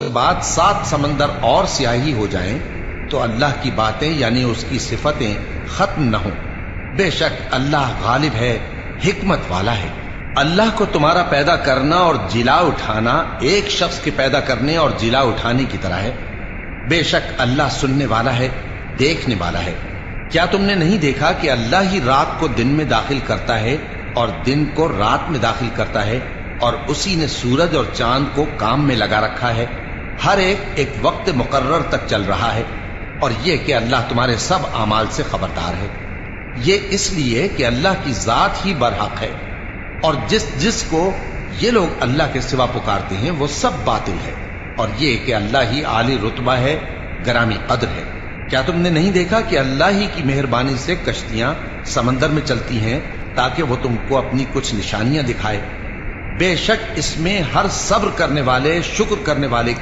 کے بعد 7 سمندر اور سیاہی ہو جائیں تو اللہ کی باتیں یعنی اس کی صفتیں ختم نہ ہوں۔ بے شک اللہ غالب ہے، حکمت والا ہے۔ اللہ کو تمہارا پیدا کرنا اور جلا اٹھانا ایک شخص کے پیدا کرنے اور جلا اٹھانے کی طرح ہے۔ بے شک اللہ سننے والا ہے، دیکھنے والا ہے۔ کیا تم نے نہیں دیکھا کہ اللہ ہی رات کو دن میں داخل کرتا ہے اور دن کو رات میں داخل کرتا ہے، اور اسی نے سورج اور چاند کو کام میں لگا رکھا ہے، ہر ایک وقت مقرر تک چل رہا ہے، اور یہ کہ اللہ تمہارے سب اعمال سے خبردار ہے۔ یہ اس لیے کہ اللہ کی ذات ہی برحق ہے، اور جس کو یہ لوگ اللہ کے سوا پکارتے ہیں وہ سب باطل ہے، اور یہ کہ اللہ ہی عالی رتبہ ہے، گرامی قدر ہے۔ کیا تم نے نہیں دیکھا کہ اللہ ہی کی مہربانی سے کشتیاں سمندر میں چلتی ہیں تاکہ وہ تم کو اپنی کچھ نشانیاں دکھائے؟ بے شک اس میں ہر صبر کرنے والے، شکر کرنے والے